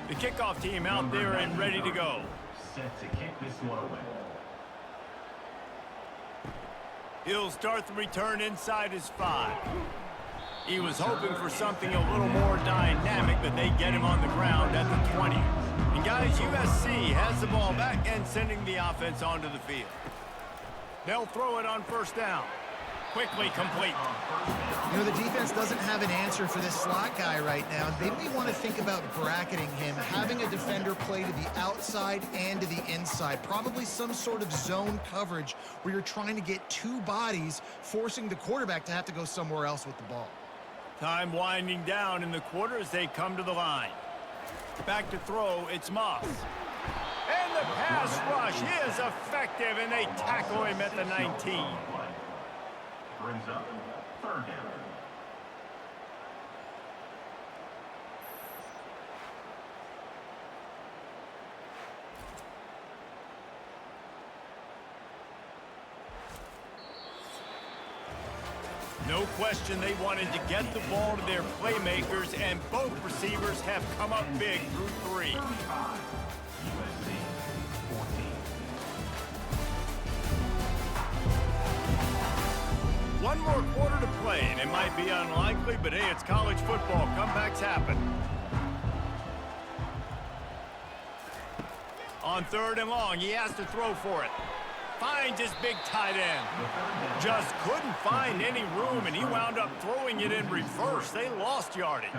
S1: The kickoff team out there and ready to go.
S5: Set to kick this one away.
S1: He'll start the return inside his 5. He was hoping for something a little more dynamic, but they get him on the ground at the 20. And guys, USC has the ball back and sending the offense onto the field. They'll throw it on first down. Quickly complete.
S2: You know, the defense doesn't have an answer for this slot guy right now. They may want to think about bracketing him, having a defender play to the outside and to the inside. Probably some sort of zone coverage where you're trying to get two bodies, forcing the quarterback to have to go somewhere else with the ball.
S1: Time winding down in the quarter as they come to the line. Back to throw, it's Moss. And the pass rush is effective, and they tackle him at the 19.
S5: Brings up third down.
S1: No question they wanted to get the ball to their playmakers, and both receivers have come up big through 3.
S5: 35. USC 14.
S1: One more quarter to play, and it might be unlikely, but hey, it's college football. Comebacks happen. On third and long, he has to throw for it. Finds his big tight end. Just couldn't find any room, and he wound up throwing it in reverse. They lost yardage.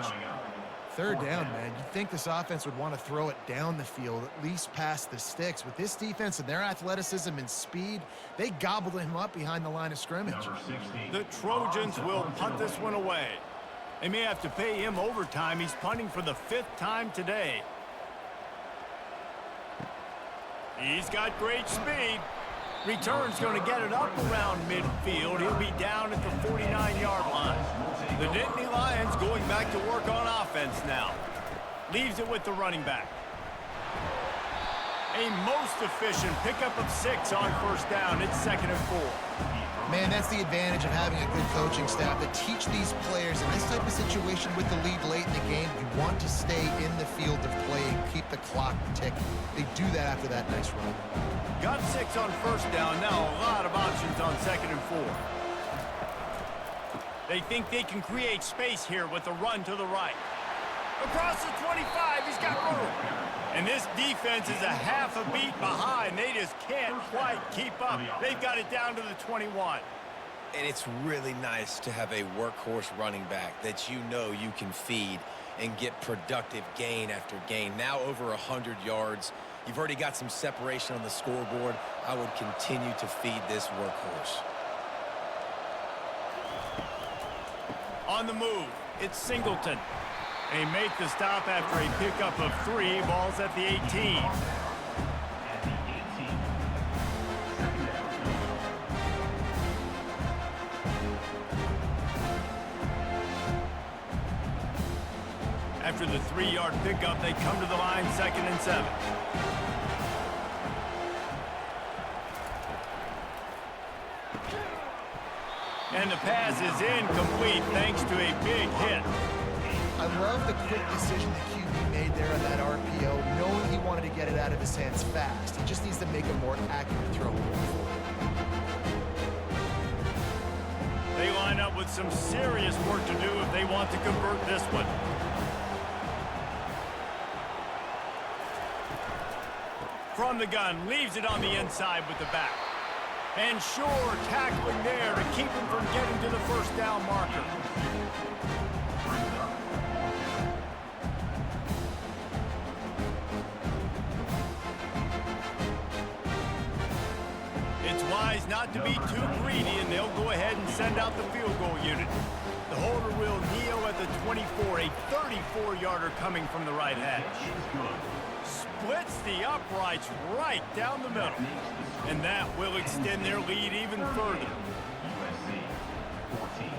S2: Third down, man. You'd think this offense would want to throw it down the field, at least past the sticks. With this defense and their athleticism and speed, they gobbled him up behind the line of scrimmage.
S1: The Trojans will punt this one away. They may have to pay him overtime. He's punting for the 5th time today. He's got great speed. Return's going to get it up around midfield. He'll be down at the 49-yard line. The Nittany Lions going back to work on offense now. Leaves it with the running back. A most efficient pickup of 6 on first down. It's 2nd and 4.
S2: Man, that's the advantage of having a good coaching staff that teach these players in this type of situation with the lead late in the game. You want to stay in the field of play and keep the clock ticking. They do that after that nice run.
S1: Got 6 on first down. Now a lot of options on 2nd and 4. They think they can create space here with a run to the right. Across the 25, he's got room. And this defense is a half a beat behind. They just can't quite keep up. They've got it down to the 21.
S3: And it's really nice to have a workhorse running back that you know you can feed and get productive gain after gain. Now over 100 yards. You've already got some separation on the scoreboard. I would continue to feed this workhorse.
S1: On the move, it's Singleton. They make the stop after a pickup of 3. Ball's at the 18.
S5: At the 18. Second down.
S1: After the 3-yard pickup, they come to the line, 2nd and 7. And the pass is incomplete thanks to a big hit.
S2: I love the quick decision the QB made there on that RPO, knowing he wanted to get it out of his hands fast. He just needs to make a more accurate throw.
S1: They line up with some serious work to do if they want to convert this one. From the gun, leaves it on the inside with the back. And sure, tackling there to keep him from getting to the first down marker. It's wise not to be too greedy, and they'll go ahead and send out the field goal unit. The holder will kneel at the 24, a 34-yarder coming from the right hash. Splits the uprights right down the middle. And that will extend their lead even further.
S5: USC 14.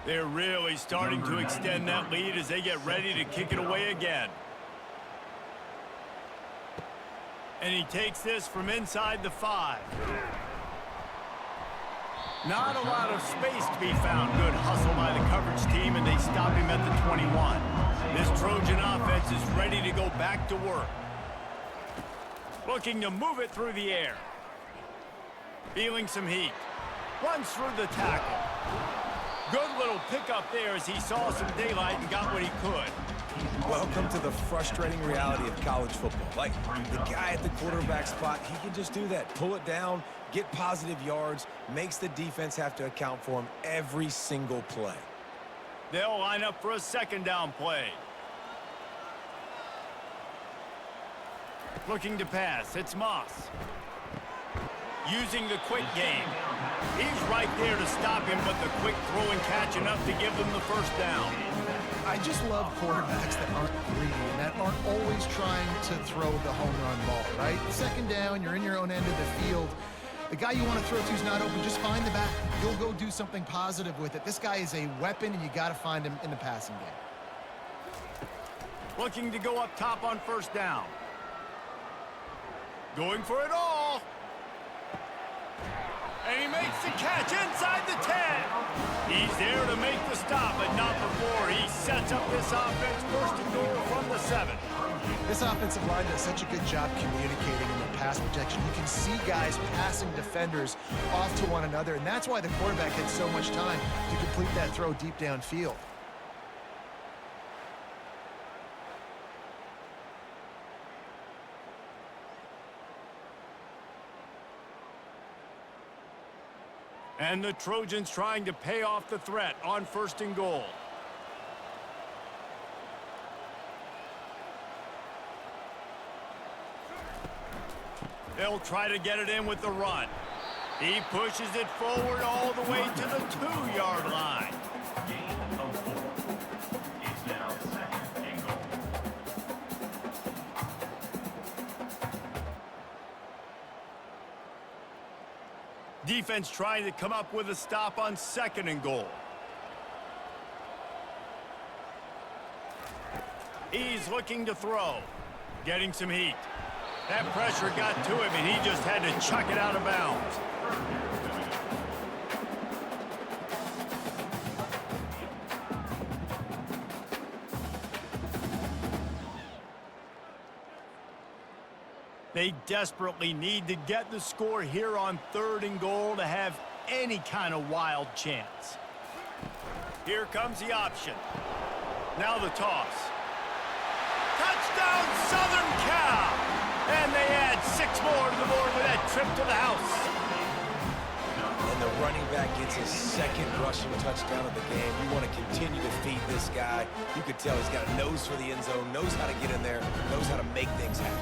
S1: They're really starting to extend that lead as they get ready to kick it away again. And he takes this from inside the 5. Not a lot of space to be found. Good hustle by the coverage team, and they stop him at the 21. This Trojan offense is ready to go back to work. Looking to move it through the air. Feeling some heat. Runs through the tackle. Good little pickup there as he saw some daylight and got what he could.
S3: Welcome to the frustrating reality of college football. Like, the guy at the quarterback spot, he can just do that. Pull it down, get positive yards, makes the defense have to account for him every single play.
S1: They'll line up for a second down play. Looking to pass, it's Moss. Using the quick game. He's right there to stop him, but the quick throw and catch enough to give them the first down.
S2: I just love quarterbacks that aren't greedy and that aren't always trying to throw the home run ball, right? Second down, you're in your own end of the field. The guy you want to throw to is not open. Just find the back. You'll go do something positive with it. This guy is a weapon, and you got to find him in the passing game.
S1: Looking to go up top on first down. Going for it all. And he makes the catch inside the 10. He's there to make the stop, but not before. He sets up this offense first and goal from the 7.
S2: This offensive line does such a good job communicating in the pass protection. You can see guys passing defenders off to one another, and that's why the quarterback had so much time to complete that throw deep downfield.
S1: And the Trojans trying to pay off the threat on first and goal. They'll try to get it in with the run. He pushes it forward all the way to the 2-yard line.
S5: Gain of 4. It's now second and goal.
S1: Defense trying to come up with a stop on second and goal. He's looking to throw. Getting some heat. That pressure got to him, and he just had to chuck it out of bounds. They desperately need to get the score here on third and goal to have any kind of wild chance. Here comes the option. Now the toss. Touchdown, Southern Cal! And they add 6 more to the board with that trip to the house.
S3: And the running back gets his second rushing touchdown of the game. You want to continue to feed this guy. You could tell he's got a nose for the end zone, knows how to get in there, knows how to make things happen.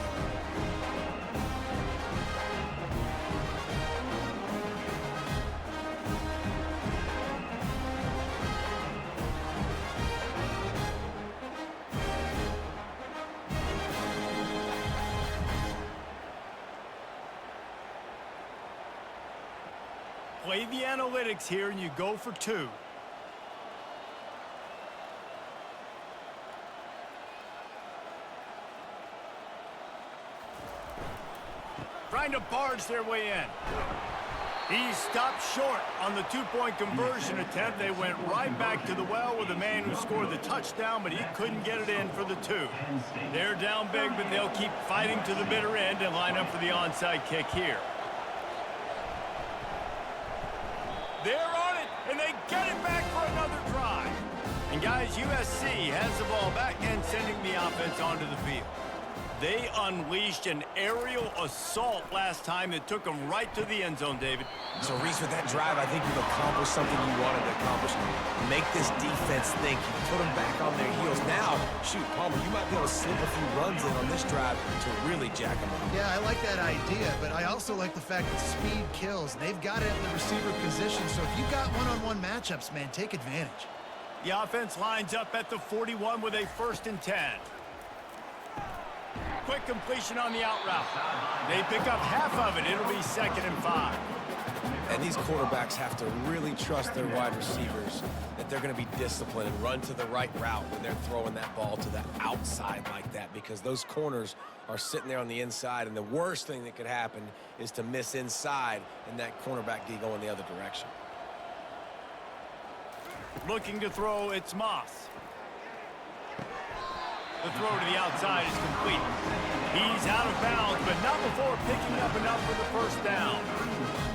S1: Play the analytics here, and you go for 2. trying to barge their way in. He stopped short on the two-point conversion attempt. They went right back to the well with the man who scored the touchdown, but he couldn't get it in for the two. They're down big, but they'll keep fighting to the bitter end and line up for the onside kick here. They're on it, and they get it back for another drive. And guys, USC has the ball back and sending the offense onto the field. They unleashed an aerial assault last time that took them right to the end zone, David.
S3: So, Reese, with that drive, I think you've accomplished something you wanted to accomplish. Make this defense think. You put them back on their heels. Now, shoot, Palmer, you might be able to slip a few runs in on this drive to really jack them up.
S2: Yeah, I like that idea, but I also like the fact that speed kills. They've got it at the receiver position, so if you've got one-on-one matchups, man, take advantage.
S1: The offense lines up at the 41 with a 1st and 10. Quick completion on the out route. They pick up half of it. It'll be 2nd and 5.
S3: And these quarterbacks have to really trust their wide receivers that they're going to be disciplined and run to the right route when they're throwing that ball to the outside like that, because those corners are sitting there on the inside, and the worst thing that could happen is to miss inside and that cornerback get going the other direction.
S1: Looking to throw, it's Moss. The throw to the outside is complete. He's out of bounds, but not before picking up enough for the 1st down.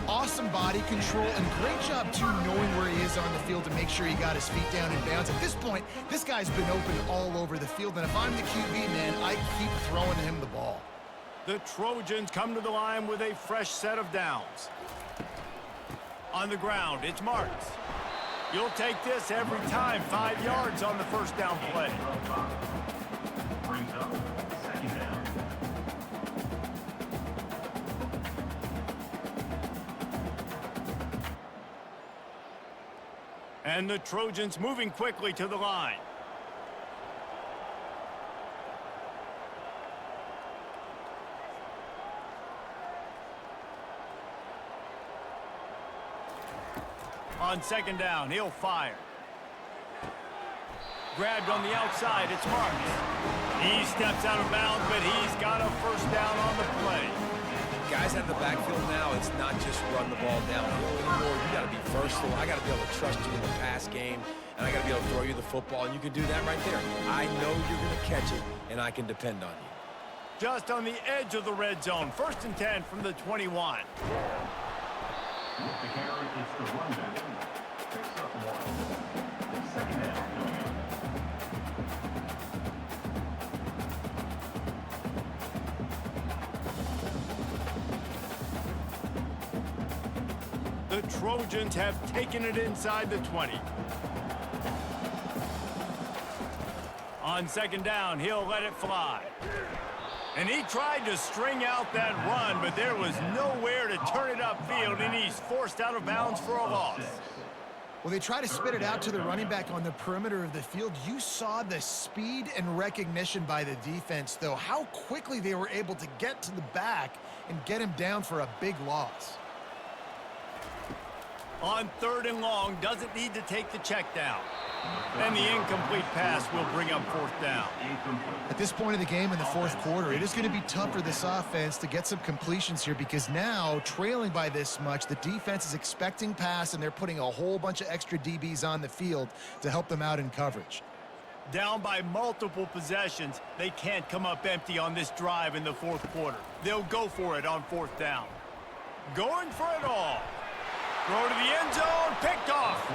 S2: Awesome body control and great job, too, knowing where he is on the field to make sure he got his feet down in bounds. At this point, this guy's been open all over the field, and if I'm the QB, man, I keep throwing him the ball.
S1: The Trojans come to the line with a fresh set of downs. On the ground, it's Marks. You'll take this every time. 5 yards on the 1st down play.
S5: Brings up 2nd down.
S1: And the Trojans moving quickly to the line. On 2nd down, he'll fire. Grabbed on the outside, it's Marks. He steps out of bounds, but he's got a 1st down on the play.
S3: Guys out of the backfield now, it's not just run the ball downhill anymore. You got to be versatile. I got to be able to trust you in the pass game, and I got to be able to throw you the football, and you can do that right there. I know you're going to catch it, and I can depend on you.
S1: Just on the edge of the red zone. 1st and 10 from the 21.
S5: With the carry, it's the running back. Picks up 1. 2nd down coming up.
S1: The Trojans have taken it inside the 20. On 2nd down, he'll let it fly. And he tried to string out that run, but there was nowhere to turn it upfield, and he's forced out of bounds for a loss.
S2: Well, they try to spit it out to the running back on the perimeter of the field. You saw the speed and recognition by the defense, though, how quickly they were able to get to the back and get him down for a big loss.
S1: On 3rd and long, doesn't need to take the check down. And the incomplete pass will bring up 4th down.
S2: At this point of the game in the 4th quarter, it is going to be tough for this offense to get some completions here, because now, trailing by this much, the defense is expecting pass, and they're putting a whole bunch of extra DBs on the field to help them out in coverage.
S1: Down by multiple possessions, they can't come up empty on this drive in the 4th quarter. They'll go for it on 4th down. Going for it all. Throw to the end zone, picked off.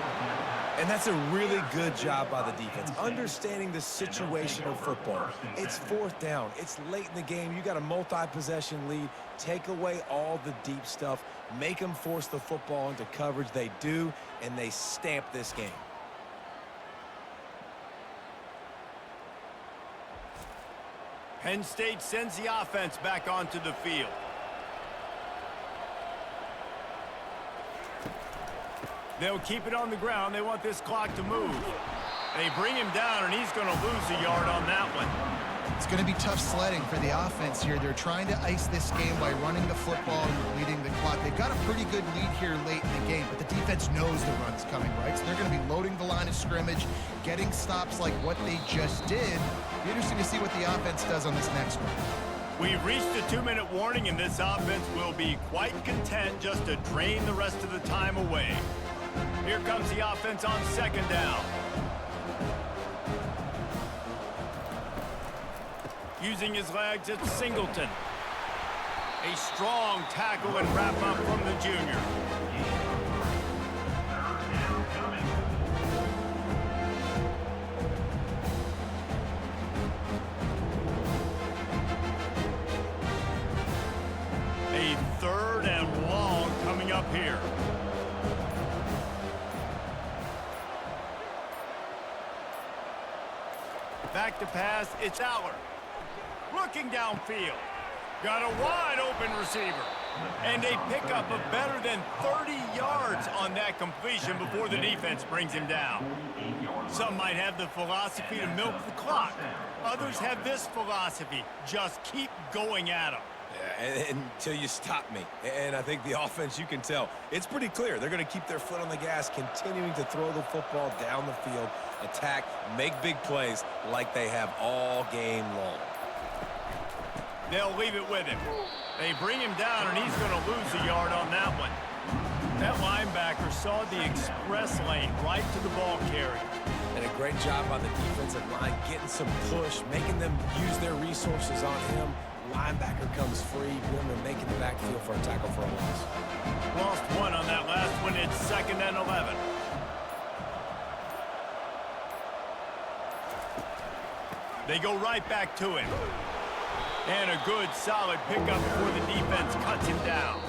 S3: And that's a really good job by the defense, understanding the situation of football. It's 4th down. It's late in the game. You got a multi-possession lead. Take away all the deep stuff. Make them force the football into coverage. They do, and they stamp this game.
S1: Penn State sends the offense back onto the field. They'll keep it on the ground. They want this clock to move. They bring him down, and he's going to lose a yard on that one.
S2: It's going to be tough sledding for the offense here. They're trying to ice this game by running the football and leading the clock. They've got a pretty good lead here late in the game, but the defense knows the run's coming, right? So they're going to be loading the line of scrimmage, getting stops like what they just did. Be interesting to see what the offense does on this next one.
S1: We've reached the 2-minute warning, and this offense will be quite content just to drain the rest of the time away. Here comes the offense on 2nd down. Using his legs, it's Singleton. A strong tackle and wrap up from the junior. A 3rd and long coming up here. Back to pass, it's Aller. Looking downfield. Got a wide open receiver. And a pickup of better than 30 yards on that completion before the defense brings him down. Some might have the philosophy to milk the clock. Others have this philosophy, just keep going at them.
S3: Yeah, until you stop me. And I think the offense, you can tell, it's pretty clear. They're going to keep their foot on the gas, continuing to throw the football down the field, attack, make big plays like they have all game long.
S1: They'll leave it with him. They bring him down, and he's going to lose a yard on that one. That linebacker saw the express lane right to the ball carrier.
S3: And a great job on the defensive line, getting some push, making them use their resources on him. Linebacker comes free, boom, and making the backfield for a tackle for a loss.
S1: Lost one on that last one. It's 2nd and 11. They go right back to him. And a good, solid pickup before the defense cuts him down.